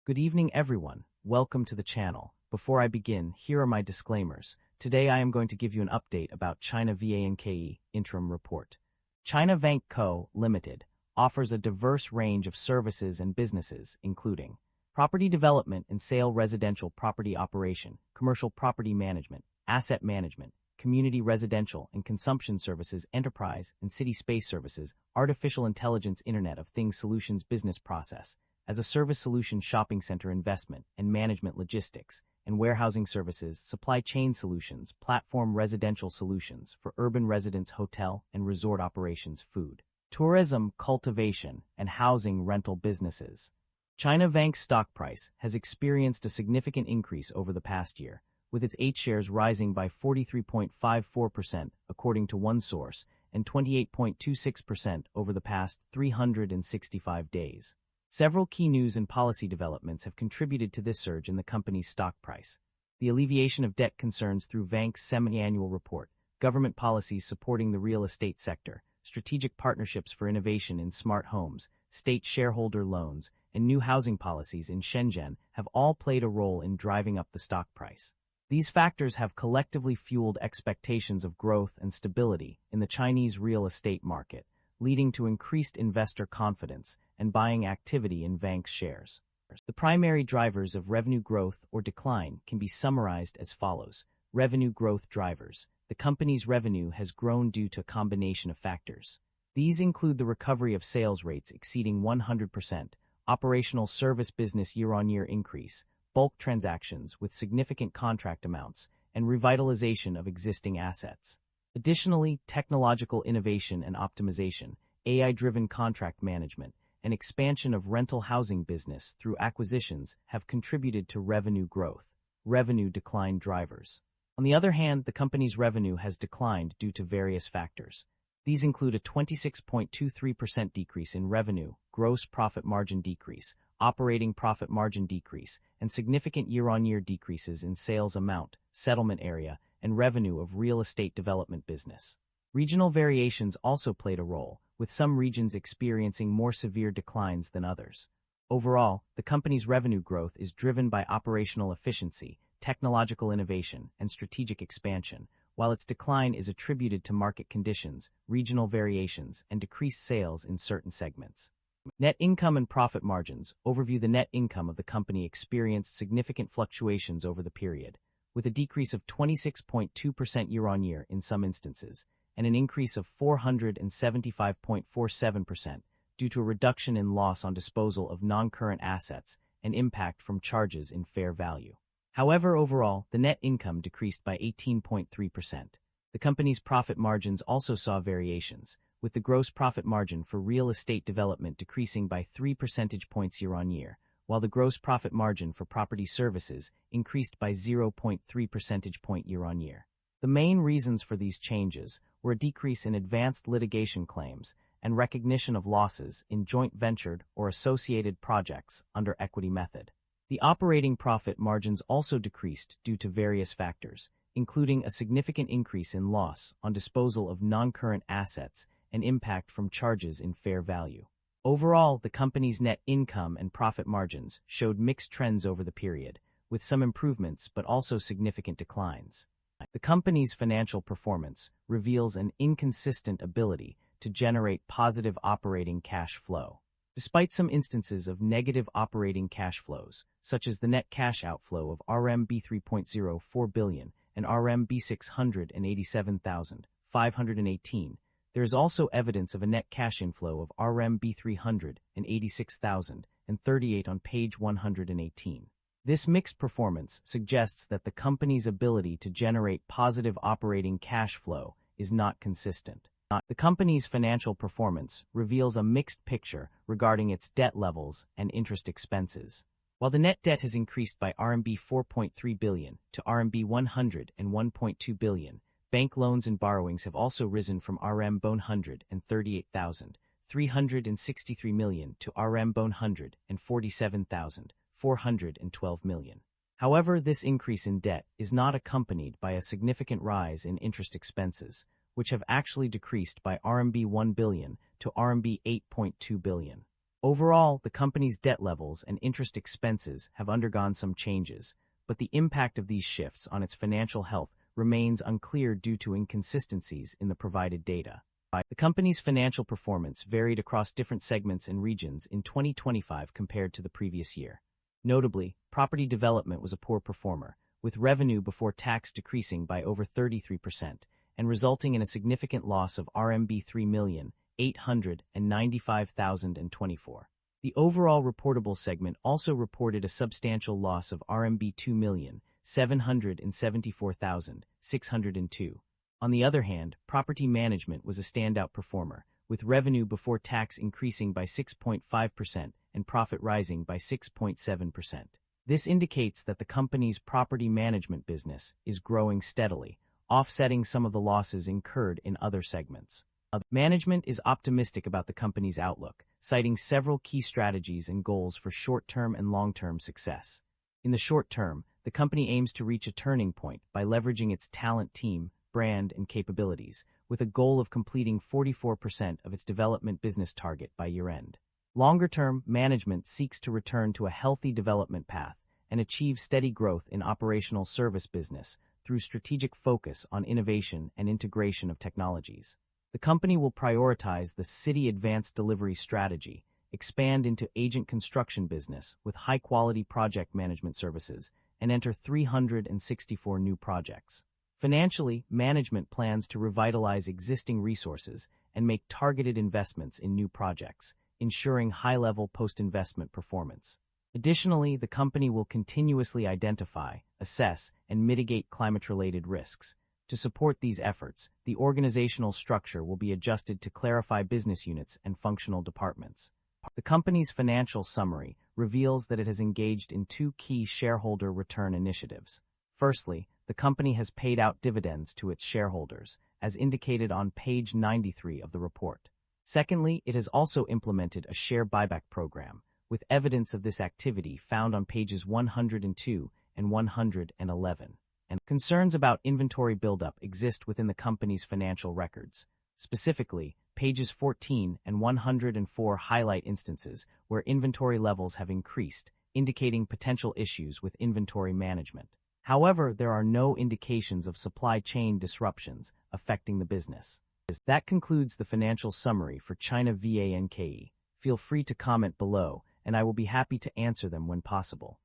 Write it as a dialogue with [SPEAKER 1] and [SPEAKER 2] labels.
[SPEAKER 1] Good evening, everyone. Welcome to the channel. Before I begin, here are my disclaimers. Today I am going to give you an update about CHINA VANKE interim report. CHINA VANKE Co., Limited offers a diverse range of services and businesses, including property development and sale, residential property operation, commercial property management, asset management, community residential and consumption services, enterprise and city space services, artificial intelligence, Internet of Things solutions, business process as a service solution, shopping center investment and management, logistics and warehousing services, supply chain solutions, platform residential solutions for urban residents, hotel and resort operations, food, tourism, cultivation, and housing rental businesses. CHINA VANKE's stock price has experienced a significant increase over the past year, with its 8 shares rising by 43.54% according to one source and 28.26% over the past 365 days. Several key news and policy developments have contributed to this surge in the company's stock price. The alleviation of debt concerns through VANKE's semi-annual report, government policies supporting the real estate sector, strategic partnerships for innovation in smart homes, state shareholder loans, and new housing policies in Shenzhen have all played a role in driving up the stock price. These factors have collectively fueled expectations of growth and stability in the Chinese real estate market, leading to increased investor confidence and buying activity in VANKE's shares. The primary drivers of revenue growth or decline can be summarized as follows. Revenue growth drivers. The company's revenue has grown due to a combination of factors. These include the recovery of sales rates exceeding 100%, operational service business year-on-year increase, bulk transactions with significant contract amounts, and revitalization of existing assets. Additionally, technological innovation and optimization, AI-driven contract management, and expansion of rental housing business through acquisitions have contributed to revenue growth. Revenue decline drivers. On the other hand, the company's revenue has declined due to various factors. These include a 26.23% decrease in revenue, gross profit margin decrease, operating profit margin decrease, and significant year-on-year decreases in sales amount, settlement area, and revenue of real estate development business. Regional variations also played a role, with some regions experiencing more severe declines than others. Overall, the company's revenue growth is driven by operational efficiency, technological innovation, and strategic expansion, while its decline is attributed to market conditions, regional variations, and decreased sales in certain segments. Net income and profit margins. Overview. The net income of the company experienced significant fluctuations over the period, with a decrease of 26.2% year-on-year in some instances, and an increase of 475.47% due to a reduction in loss on disposal of non-current assets and impact from charges in fair value. However, overall, the net income decreased by 18.3%. The company's profit margins also saw variations, with the gross profit margin for real estate development decreasing by 3 percentage points year-on-year, while the gross profit margin for property services increased by 0.3 percentage point year-on-year. The main reasons for these changes were a decrease in advanced litigation claims and recognition of losses in joint ventured or associated projects under equity method. The operating profit margins also decreased due to various factors, including a significant increase in loss on disposal of non-current assets and impact from charges in fair value. Overall, the company's net income and profit margins showed mixed trends over the period, with some improvements but also significant declines. The company's financial performance reveals an inconsistent ability to generate positive operating cash flow. Despite some instances of negative operating cash flows, such as the net cash outflow of RMB 3.04 billion and RMB 687,518, there is also evidence of a net cash inflow of RMB 386,038 on page 118. This mixed performance suggests that the company's ability to generate positive operating cash flow is not consistent. The company's financial performance reveals a mixed picture regarding its debt levels and interest expenses. While the net debt has increased by RMB 4.3 billion to RMB 101.2 billion, bank loans and borrowings have also risen from RMB 138,363 million to RMB 147,412 million. However, this increase in debt is not accompanied by a significant rise in interest expenses, which have actually decreased by RMB 1 billion to RMB 8.2 billion. Overall, the company's debt levels and interest expenses have undergone some changes, but the impact of these shifts on its financial health remains unclear due to inconsistencies in the provided data. The company's financial performance varied across different segments and regions in 2025 compared to the previous year. Notably, property development was a poor performer, with revenue before tax decreasing by over 33% and resulting in a significant loss of RMB 3,895,024. The overall reportable segment also reported a substantial loss of RMB 2,774,602. On the other hand, property management was a standout performer, with revenue before tax increasing by 6.5% and profit rising by 6.7%. This indicates that the company's property management business is growing steadily, offsetting some of the losses incurred in other segments. Management is optimistic about the company's outlook, citing several key strategies and goals for short-term and long-term success. In the short term, the company aims to reach a turning point by leveraging its talent team, brand, and capabilities, with a goal of completing 44% of its development business target by year-end. Longer-term, management seeks to return to a healthy development path and achieve steady growth in operational service business through strategic focus on innovation and integration of technologies. The company will prioritize the City Advanced Delivery strategy, expand into agent construction business with high-quality project management services, and enter 364 new projects. Financially, management plans to revitalize existing resources and make targeted investments in new projects, ensuring high-level post-investment performance. Additionally, the company will continuously identify, assess, and mitigate climate-related risks. To support these efforts, the organizational structure will be adjusted to clarify business units and functional departments. The company's financial summary reveals that it has engaged in two key shareholder return initiatives. Firstly, the company has paid out dividends to its shareholders, as indicated on page 93 of the report. Secondly, it has also implemented a share buyback program, with evidence of this activity found on pages 102 and 111. And concerns about inventory buildup exist within the company's financial records. Specifically, pages 14 and 104 highlight instances where inventory levels have increased, indicating potential issues with inventory management. However, there are no indications of supply chain disruptions affecting the business. That concludes the financial summary for China Vanke. Feel free to comment below, and I will be happy to answer them when possible.